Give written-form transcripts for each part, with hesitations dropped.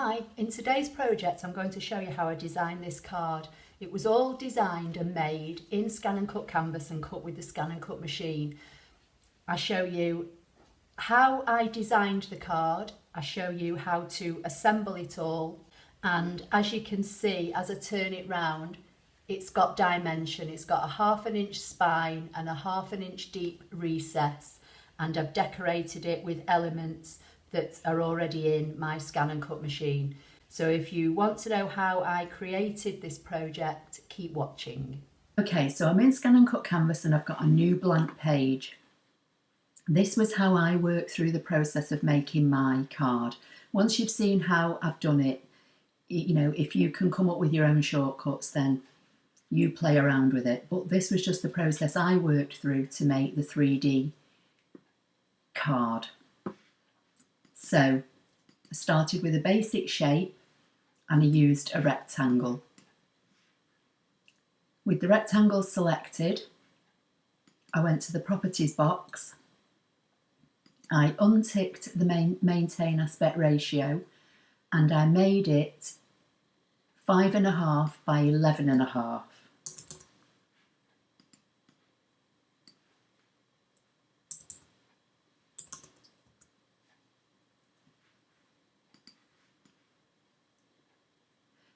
Hi, in today's project I'm going to show you how I designed this card. It was all designed and made in ScanNCut Canvas and cut with the ScanNCut machine. I show you how I designed the card, I show you how to assemble it all, and as you can see, as I turn it round, it's got dimension. It's got a 1/2 inch spine and a 1/2 inch deep recess, and I've decorated it with elements that are already in my ScanNCut machine. So if you want to know how I created this project, keep watching. Okay, so I'm in ScanNCut Canvas and I've got a new blank page. This was how I worked through the process of making my card. Once you've seen how I've done it, you know, if you can come up with your own shortcuts, then you play around with it. But this was just the process I worked through to make the 3D card. So I started with a basic shape and I used a rectangle. With the rectangle selected, I went to the properties box. I unticked the maintain aspect ratio and I made it 5.5 by 11.5.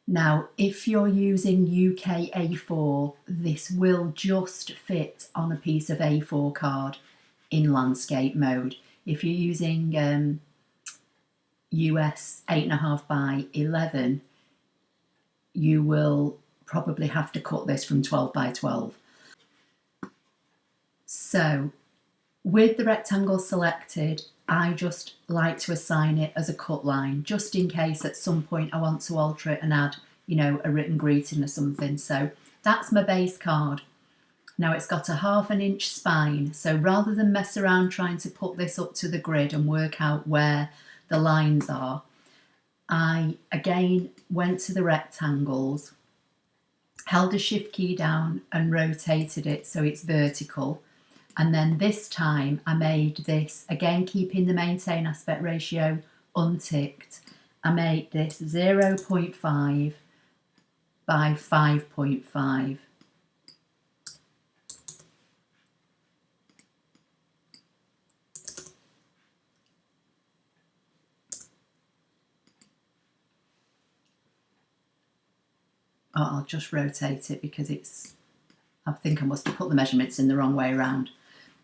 Now, if you're using UK A4, this will just fit on a piece of A4 card in landscape mode. If you're using US 8.5 by 11, you will probably have to cut this from 12 by 12. So with the rectangle selected, I just like to assign it as a cut line, just in case at some point I want to alter it and add, you know, a written greeting or something. So that's my base card. Now it's got a 1/2 inch spine, so rather than mess around trying to put this up to the grid and work out where the lines are, I again went to the rectangles, held the shift key down and rotated it so it's vertical. And then this time I made this, again keeping the maintain aspect ratio unticked, I made this 0.5 by 5.5. I'll just rotate it because I think I must have put the measurements in the wrong way around.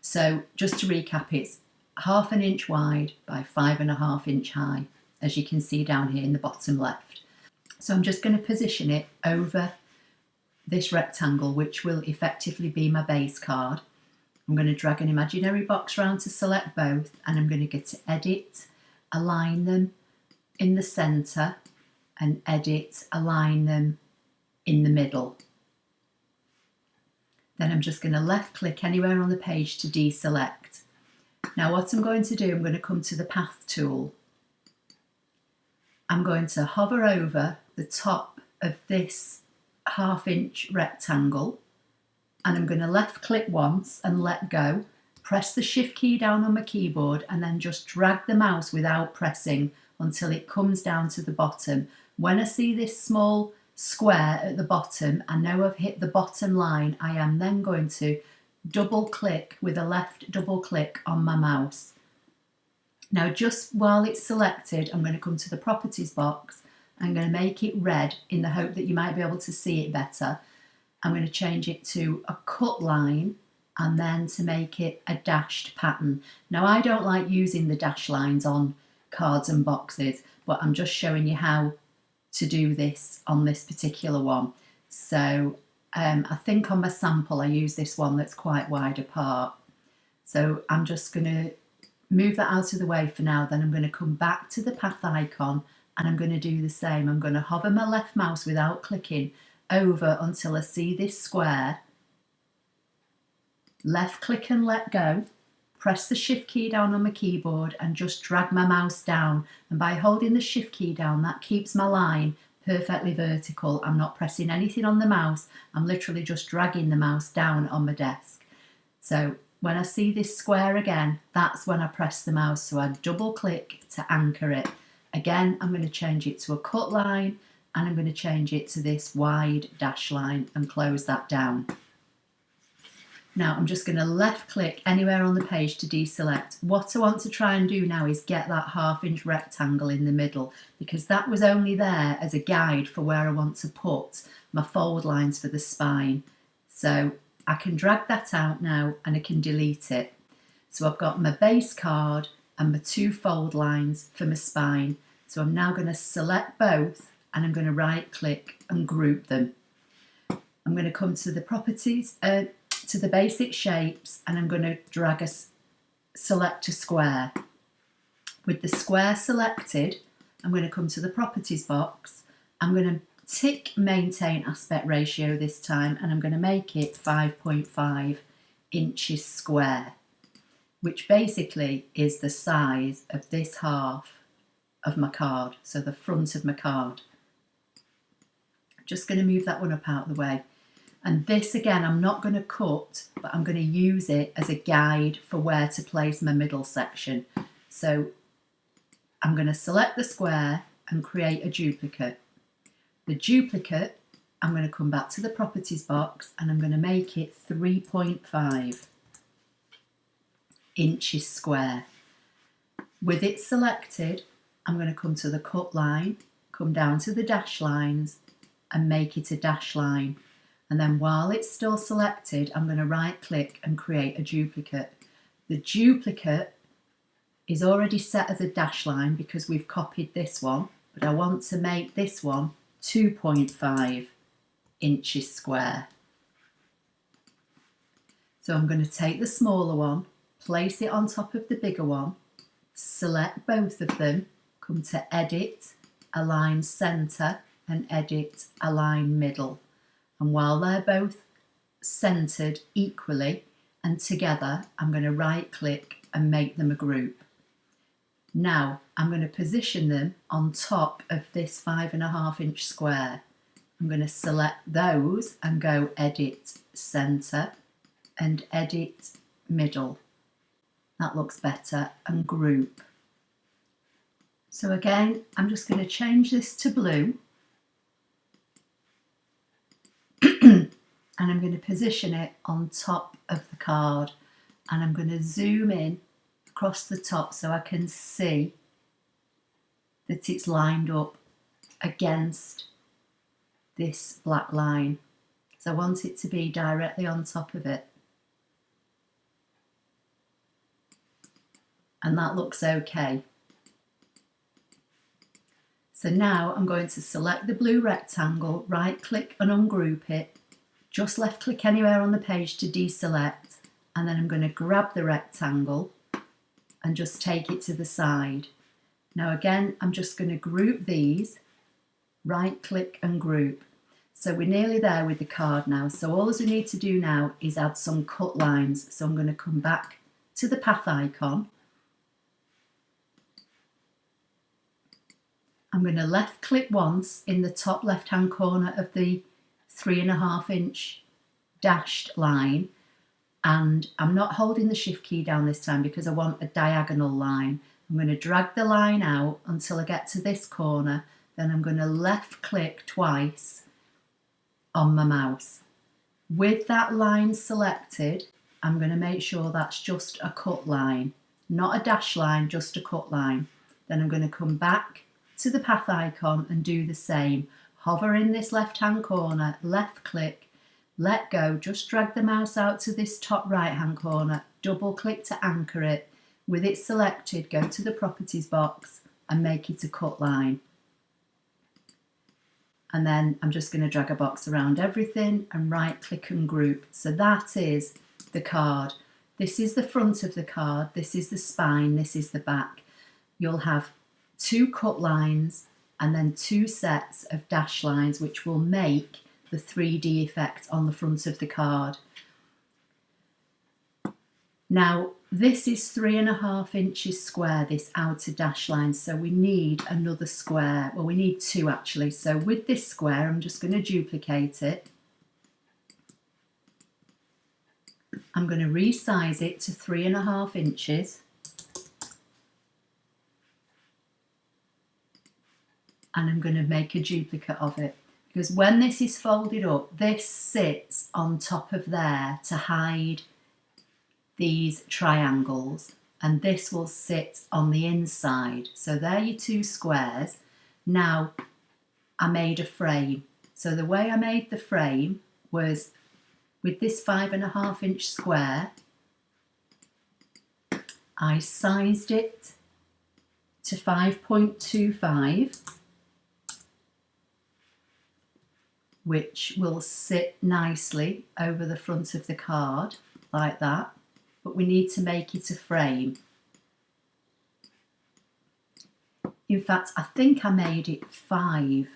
So just to recap, it's 1/2 inch wide by 5.5 inch high, as you can see down here in the bottom left. So I'm just going to position it over this rectangle, which will effectively be my base card. I'm going to drag an imaginary box round to select both, and I'm going to get to edit, align them in the centre, and edit, align them in the middle. Then I'm just going to left click anywhere on the page to deselect. Now what I'm going to do, I'm going to come to the path tool. I'm going to hover over the top of this 1/2 inch rectangle and I'm going to left click once and let go, press the shift key down on my keyboard and then just drag the mouse without pressing until it comes down to the bottom. When I see this small square at the bottom, I know I've hit the bottom line. I am then going to double click with a left double click on my mouse. Now just while it's selected, I'm going to come to the properties box. I'm going to make it red in the hope that you might be able to see it better. I'm going to change it to a cut line and then to make it a dashed pattern. Now I don't like using the dash lines on cards and boxes, but I'm just showing you how to do this on this particular one. So I think on my sample I use this one that's quite wide apart. So I'm just going to move that out of the way for now. Then I'm going to come back to the path icon and I'm going to do the same. I'm going to hover my left mouse without clicking over until I see this square, left click and let go, press the shift key down on my keyboard and just drag my mouse down, and by holding the shift key down that keeps my line perfectly vertical. I'm not pressing anything on the mouse, I'm literally just dragging the mouse down on my desk. So when I see this square again, that's when I press the mouse, so I double click to anchor it. Again, I'm going to change it to a cut line, and I'm going to change it to this wide dash line and close that down. Now I'm just going to left click anywhere on the page to deselect. What I want to try and do now is get that 1/2 inch rectangle in the middle, because that was only there as a guide for where I want to put my fold lines for the spine. So I can drag that out now and I can delete it. So I've got my base card and my 2 fold lines for my spine. So I'm now going to select both and I'm going to right click and group them. I'm going to come to the properties, to the basic shapes, and I'm going to drag select a square. With the square selected, I'm going to come to the properties box. I'm going to tick maintain aspect ratio this time, and I'm going to make it 5.5 inches square, which basically is the size of this half of my card, so the front of my card. I'm just going to move that one up out of the way. And this again, I'm not going to cut, but I'm going to use it as a guide for where to place my middle section. So I'm going to select the square and create a duplicate. The duplicate, I'm going to come back to the properties box and I'm going to make it 3.5 inches square. With it selected, I'm going to come to the cut line, come down to the dash lines and make it a dash line. And then while it's still selected, I'm going to right click and create a duplicate. The duplicate is already set as a dash line because we've copied this one, but I want to make this one 2.5 inches square. So I'm going to take the smaller one, place it on top of the bigger one, select both of them, come to Edit, Align Center, and Edit, Align Middle. And while they're both centered equally and together, I'm going to right click and make them a group. Now I'm going to position them on top of this 5.5 inch square. I'm going to select those and go Edit Center and Edit Middle. That looks better, and group. So again, I'm just going to change this to blue. And I'm going to position it on top of the card, and I'm going to zoom in across the top so I can see that it's lined up against this black line. So I want it to be directly on top of it. And that looks okay. So now I'm going to select the blue rectangle, right click and ungroup it, just left click anywhere on the page to deselect, and then I'm going to grab the rectangle and just take it to the side. Now again, I'm just going to group these, right click and group. So we're nearly there with the card now. So all we need to do now is add some cut lines. So I'm going to come back to the path icon. I'm going to left click once in the top left hand corner of the 3.5 inch dashed line, and I'm not holding the shift key down this time because I want a diagonal line. I'm going to drag the line out until I get to this corner, then I'm going to left click twice on my mouse. With that line selected, I'm going to make sure that's just a cut line, not a dash line, just a cut line. Then I'm going to come back to the path icon and do the same. Hover in this left hand corner, left click, let go, just drag the mouse out to this top right hand corner, double click to anchor it. With it selected, go to the properties box and make it a cut line. And then I'm just going to drag a box around everything and right click and group. So that is the card. This is the front of the card, this is the spine, this is the back. You'll have 2 cut lines and then 2 sets of dash lines, which will make the 3D effect on the front of the card. Now this is 3.5 inches square, this outer dash line, so we need another square. Well, we need 2 actually. So with this square, I'm just going to duplicate it. I'm going to resize it to 3.5 inches. and I'm going to make a duplicate of it, because when this is folded up, this sits on top of there to hide these triangles, and this will sit on the inside. So there are your two squares. Now I made a frame. So the way I made the frame was with this 5.5 inch square, I sized it to 5.25, which will sit nicely over the front of the card like that, but we need to make it a frame. In fact, I think I made it 5.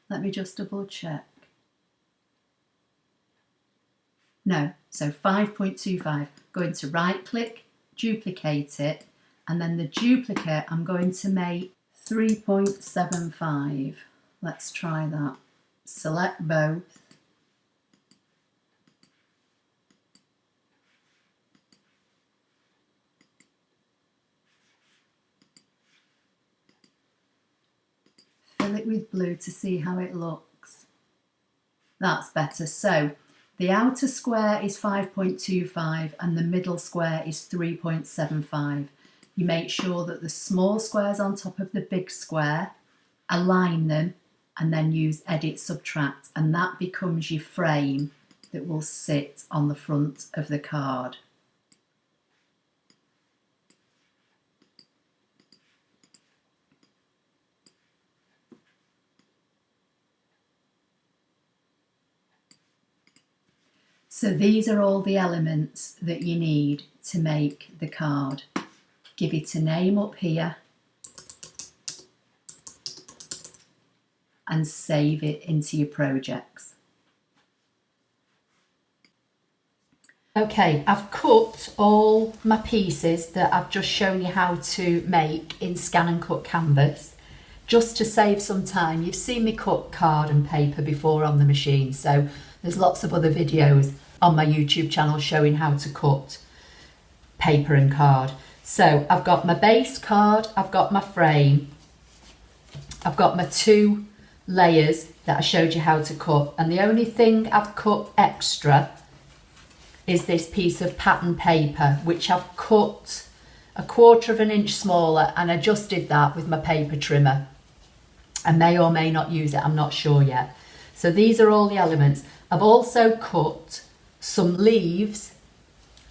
Let me just double check. No, so 5.25. Going to right click, duplicate it, and then the duplicate I'm going to make 3.75. Let's try that. Select both. Fill it with blue to see how it looks. That's better. So the outer square is 5.25 and the middle square is 3.75. You make sure that the small squares on top of the big square, align them, and then use edit subtract, and that becomes your frame that will sit on the front of the card. So these are all the elements that you need to make the card. Give it a name up here and save it into your projects. Okay, I've cut all my pieces that I've just shown you how to make in ScanNCut Canvas, just to save some time. You've seen me cut card and paper before on the machine, so there's lots of other videos on my YouTube channel showing how to cut paper and card. So I've got my base card, I've got my frame, I've got my 2 layers that I showed you how to cut, and the only thing I've cut extra is this piece of pattern paper, which I've cut 1/4 inch smaller, and I just did that with my paper trimmer. I may or may not use it, I'm not sure yet. So these are all the elements. I've also cut some leaves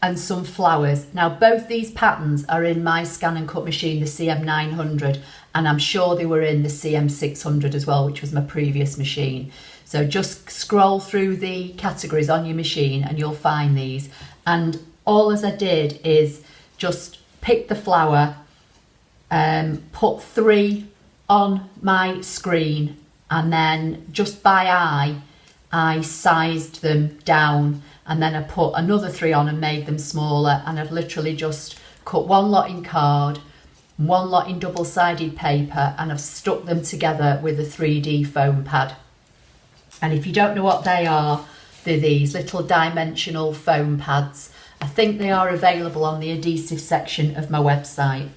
and some flowers. Now both these patterns are in my ScanNCut machine, the CM900, and I'm sure they were in the CM600 as well, which was my previous machine. So just scroll through the categories on your machine and you'll find these. And all as I did is just pick the flower, put 3 on my screen, and then just by eye, I sized them down, and then I put another 3 on and made them smaller, and I've literally just cut 1 lot in card, 1 lot in double-sided paper, and I've stuck them together with a 3D foam pad. And if you don't know what they are, they're these little dimensional foam pads. I think they are available on the adhesive section of my website.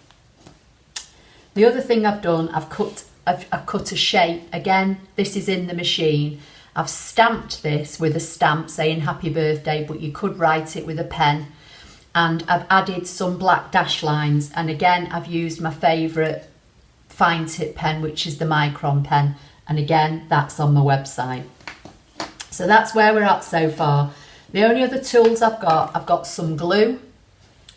The other thing I've done, I've cut a shape. Again, this is in the machine. I've stamped this with a stamp saying happy birthday, but you could write it with a pen. And I've added some black dash lines. And again, I've used my favourite fine tip pen, which is the Micron pen. And again, that's on my website. So that's where we're at so far. The only other tools I've got some glue,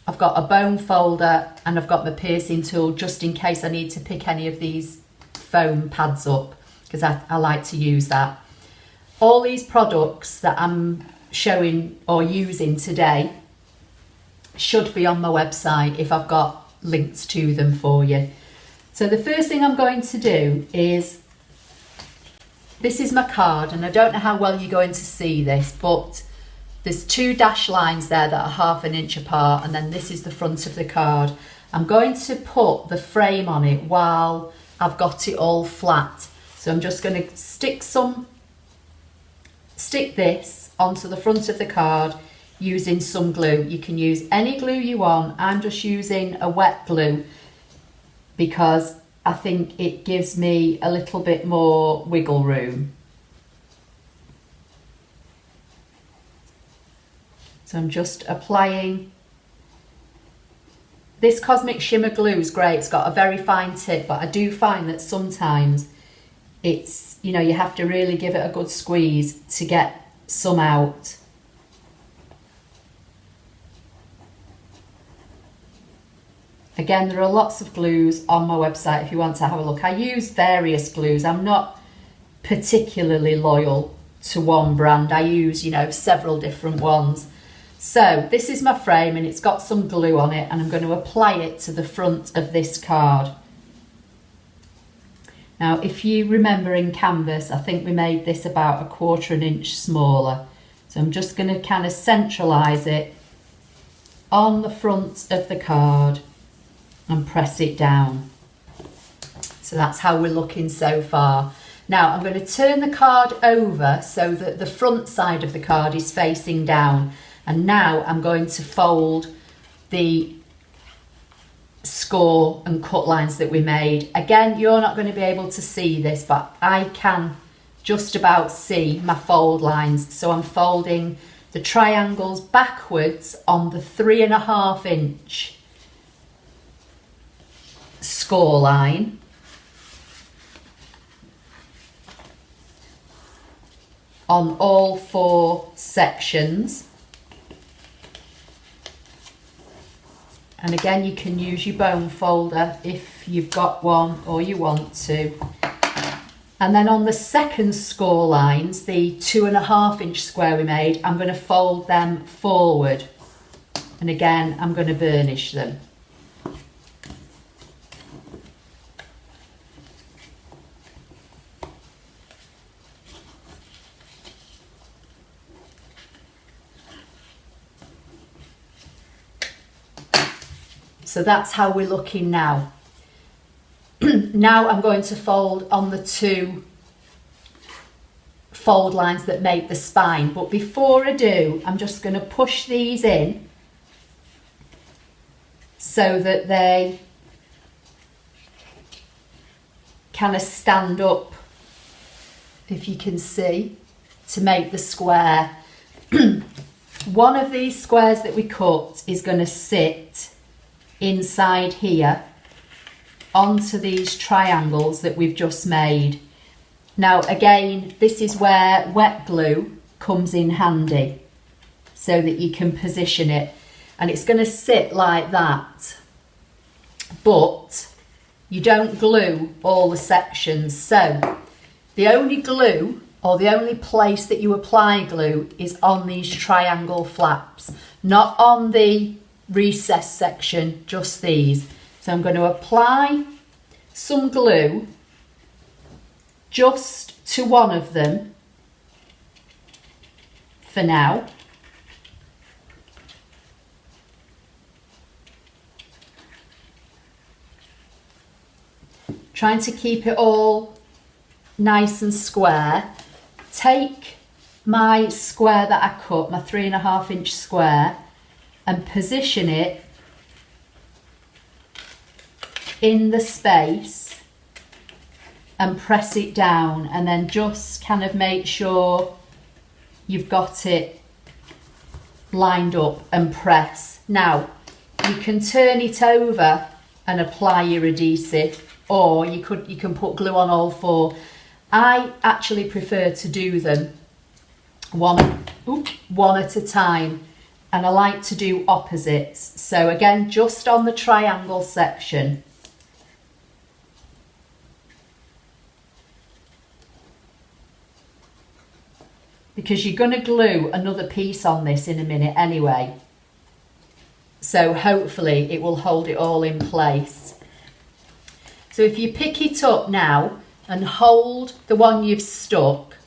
I've got a bone folder, and I've got my piercing tool just in case I need to pick any of these foam pads up, because I like to use that. All these products that I'm showing or using today should be on my website if I've got links to them for you. So the first thing I'm going to do is, this is my card, and I don't know how well you're going to see this, but there's 2 dash lines there that are 1/2 inch apart, and then this is the front of the card. I'm going to put the frame on it while I've got it all flat. So I'm just going to stick this onto the front of the card using some glue. You can use any glue you want. I'm just using a wet glue because I think it gives me a little bit more wiggle room. So I'm just applying. This Cosmic Shimmer glue is great. It's got a very fine tip, but I do find that sometimes it's, you know, you have to really give it a good squeeze to get some out. Again, there are lots of glues on my website if you want to have a look. I use various glues. I'm not particularly loyal to one brand. I use, you know, several different ones. So this is my frame and it's got some glue on it, and I'm going to apply it to the front of this card. Now, if you remember in Canvas, I think we made this about 1/4 inch smaller. So I'm just going to kind of centralise it on the front of the card and press it down. So that's how we're looking so far. Now I'm going to turn the card over so that the front side of the card is facing down. And now I'm going to fold the score and cut lines that we made. Again, you're not going to be able to see this, but I can just about see my fold lines. So I'm folding the triangles backwards on the 3.5 inch score line. On all 4 sections. And again, you can use your bone folder if you've got one or you want to. And then on the second score lines, the 2.5 inch square we made, I'm going to fold them forward. And again, I'm going to burnish them. So that's how we're looking now. Now I'm going to fold on the 2 fold lines that make the spine. But before I do, I'm just going to push these in so that they kind of stand up, if you can see, to make the square. One of these squares that we cut is going to sit inside here onto these triangles that we've just made. Now again, this is where wet glue comes in handy so that you can position it, and it's going to sit like that, but you don't glue all the sections. So the only glue, or the only place that you apply glue, is on these triangle flaps, not on the recess section, just these. So I'm going to apply some glue just to one of them for now. Trying to keep it all nice and square. Take my square that I cut, my 3.5 inch square, and position it in the space and press it down, and then just kind of make sure you've got it lined up and press. Now you can turn it over and apply your adhesive, or you can put glue on all 4. I actually prefer to do them one at a time, and I like to do opposites. So again, just on the triangle section. Because you're going to glue another piece on this in a minute anyway. So hopefully it will hold it all in place. So if you pick it up now and hold the one you've stuck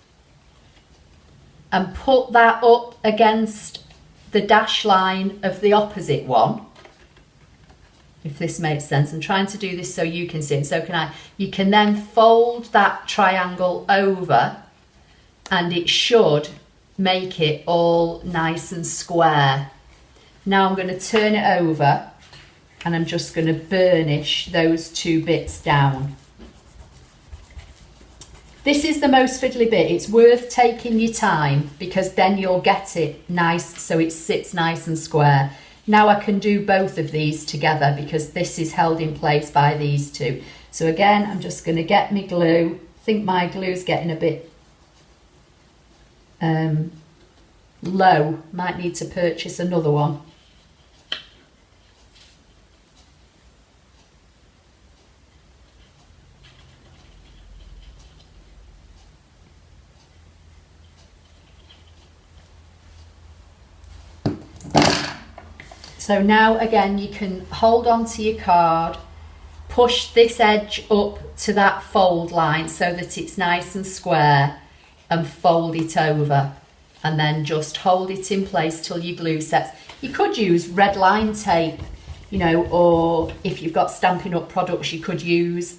and put that up against the dash line of the opposite one, if this makes sense. I'm trying to do this so you can see it, so can I. You can then fold that triangle over and it should make it all nice and square. Now I'm going to turn it over and I'm just going to burnish those two bits down. This is the most fiddly bit. It's worth taking your time because then you'll get it nice so it sits nice and square. Now I can do both of these together because this is held in place by these two. So again, I'm just going to get my glue. I think my glue's getting a bit low. Might need to purchase another one. So now again, you can hold on to your card, push this edge up to that fold line so that it's nice and square, and fold it over, and then just hold it in place till your glue sets. You could use red line tape, you know, or if you've got Stampin' Up products, you could use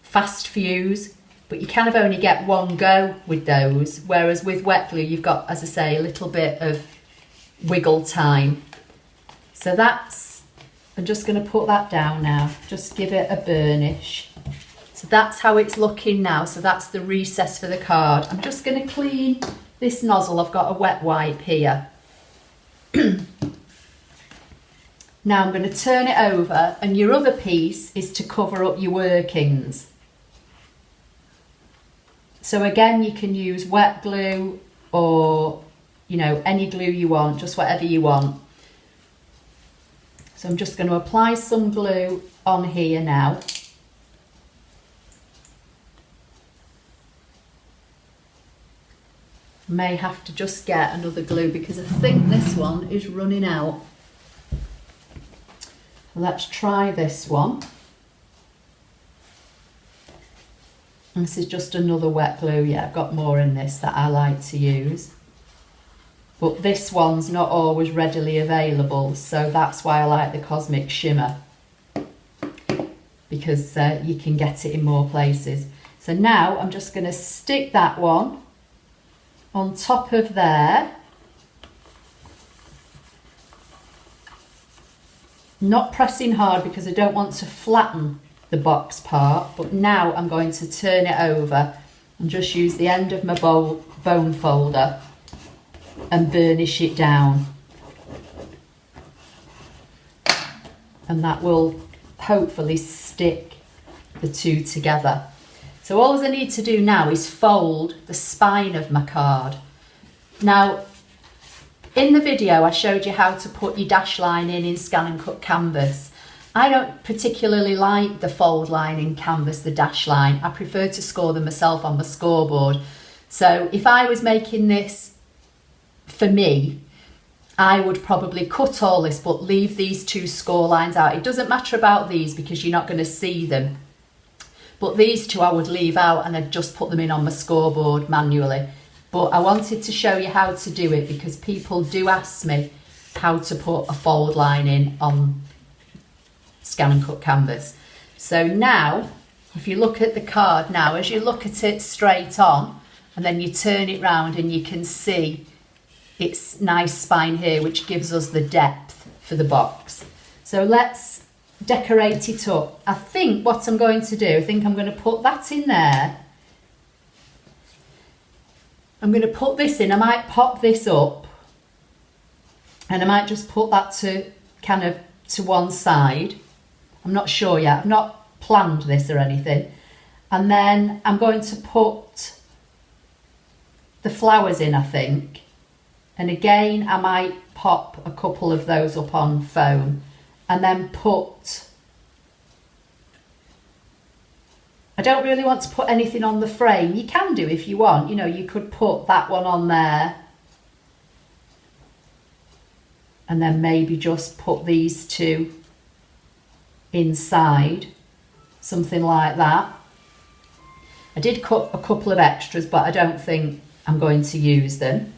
fast fuse, but you kind of only get one go with those, whereas with wet glue, you've got, as I say, a little bit of wiggle time. So that's, I'm just going to put that down now, just give it a burnish. So that's how it's looking now. So that's the recess for the card. I'm just going to clean this nozzle. I've got a wet wipe here. Now I'm going to turn it over, and your other piece is to cover up your workings. So again, you can use wet glue or, you know, any glue you want, just whatever you want. So I'm just going to apply some glue on here now. May have to just get another glue because I think this one is running out. Let's try this one. And this is just another wet glue. Yeah, I've got more in this that I like to use. But this one's not always readily available, so that's why I like the Cosmic Shimmer, because you can get it in more places. So now I'm just going to stick that one on top of there. Not pressing hard because I don't want to flatten the box part, but now I'm going to turn it over and just use the end of my bone folder and burnish it down, and that will hopefully stick the two together. So all I need to do now is fold the spine of my card. Now in the video I showed you how to put your dash line in ScanNCut Canvas. I don't particularly like the fold line in Canvas, the dash line. I prefer to score them myself on my scoreboard. So if I was making this for me, I would probably cut all this but leave these two score lines out. It doesn't matter about these because you're not going to see them, but these two I would leave out and I'd just put them in on my scoreboard manually. But I wanted to show you how to do it because people do ask me how to put a fold line in on ScanNCut Canvas. So now if you look at the card now, as you look at it straight on and then you turn it round, and you can see its nice spine here, which gives us the depth for the box. So let's decorate it up. I think what I'm going to do, I think I'm going to put that in there. I'm going to put this in. I might pop this up and I might just put that to kind of to one side. I'm not sure yet. I've not planned this or anything. And then I'm going to put the flowers in, I think. And again, I might pop a couple of those up on foam and then put, I don't really want to put anything on the frame. You can do if you want, you know, you could put that one on there and then maybe just put these two inside, something like that. I did cut a couple of extras, but I don't think I'm going to use them.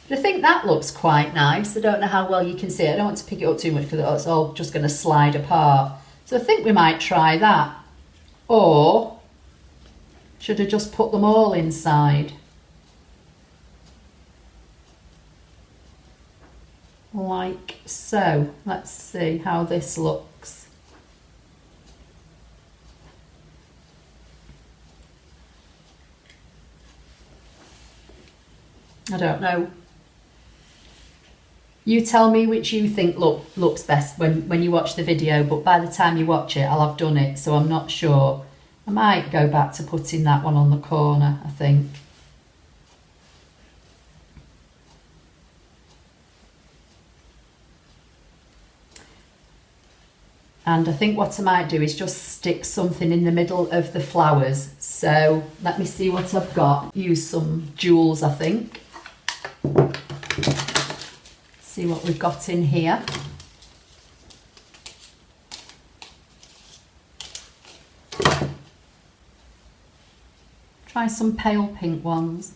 But I think that looks quite nice. I don't know how well you can see it. I don't want to pick it up too much because it's all just going to slide apart. So I think we might try that. Or should I just put them all inside? Like So let's see how this looks. I don't know. You tell me which you think looks best when you watch the video, but by the time you watch it, I'll have done it, so I'm not sure. I might go back to putting that one on the corner, I think. And I think what I might do is just stick something in the middle of the flowers. So let me see what I've got. Use some jewels, I think. See what we've got in here. Try some pale pink ones.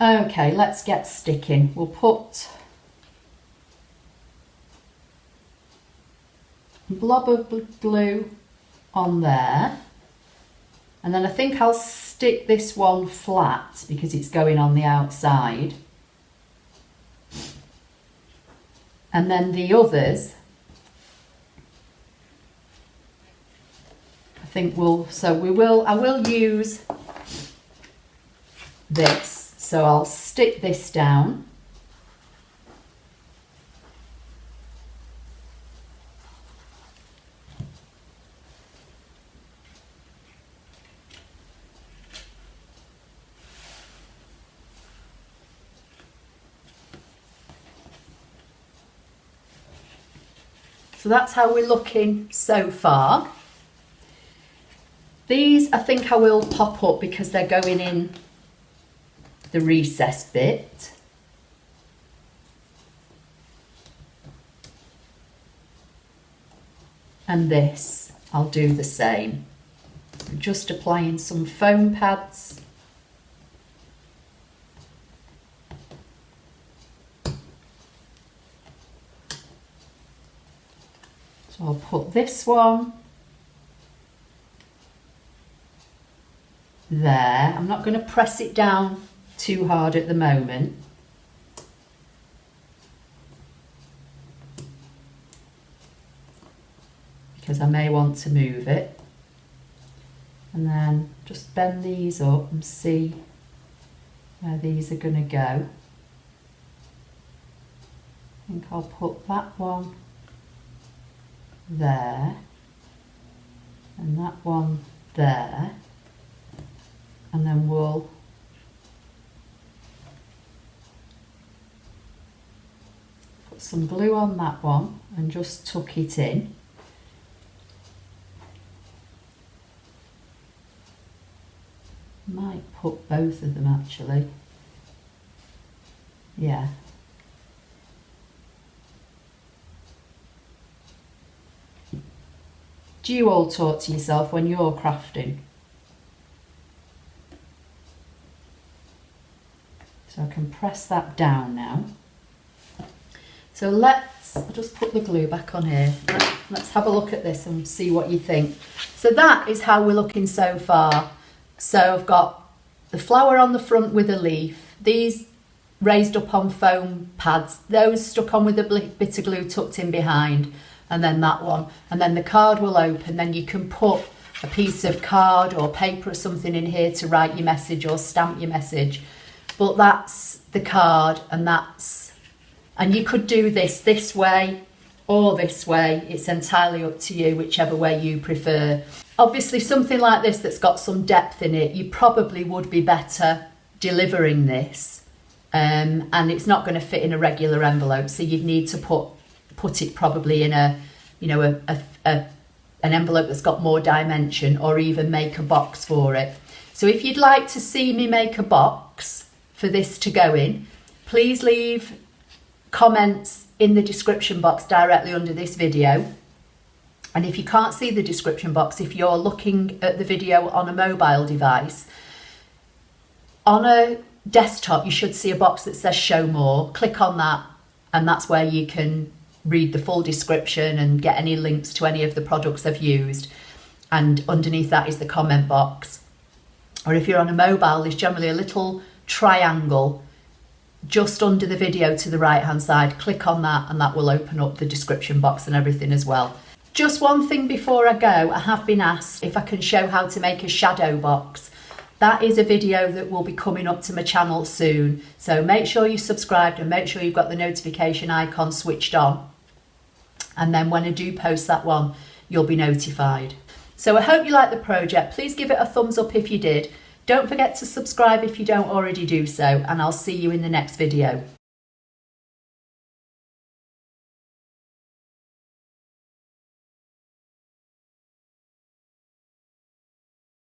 Okay, let's get sticking. We'll put a blob of glue on there, and then I think I'll stick this one flat because it's going on the outside, and then the others I think I will use this. So I'll stick this down. So that's how we're looking so far. These I think I will pop up because they're going in the recess bit. And this, I'll do the same. Just applying some foam pads. So I'll put this one there. I'm not going to press it down too hard at the moment. Because I may want to move it. And then just bend these up and see where these are going to go. I think I'll put that one there and that one there, and then we'll put some glue on that one and just tuck it in. Might put both of them actually. Yeah. Do you all talk to yourself when you're crafting? So I can press that down now. So I'll just put the glue back on here. Let's have a look at this and see what you think. So that is how we're looking so far. So I've got the flower on the front with a leaf, these raised up on foam pads, those stuck on with a bit of glue tucked in behind, and then that one, and then the card will open. Then you can put a piece of card or paper or something in here to write your message or stamp your message. But that's the card, and you could do this way or this way. It's entirely up to you, whichever way you prefer. Obviously something like this that's got some depth in it, you probably would be better delivering this, and it's not going to fit in a regular envelope, so you'd need to put it probably in an envelope that's got more dimension, or even make a box for it. So if you'd like to see me make a box for this to go in, please leave comments in the description box directly under this video, And if you can't see the description box, if you're looking at the video on a mobile device, on a desktop you should see a box that says show more. Click on that, and that's where you can read the full description and get any links to any of the products I've used. And underneath that is the comment box. Or if you're on a mobile, there's generally a little triangle just under the video to the right hand side. Click on that and that will open up the description box and everything as well. Just one thing before I go, I have been asked if I can show how to make a shadow box. That is a video that will be coming up to my channel soon, so make sure you're subscribed and make sure you've got the notification icon switched on, and then when I do post that one you'll be notified. So I hope you liked the project. Please give it a thumbs up if you did. Don't forget to subscribe if you don't already do so, and I'll see you in the next video.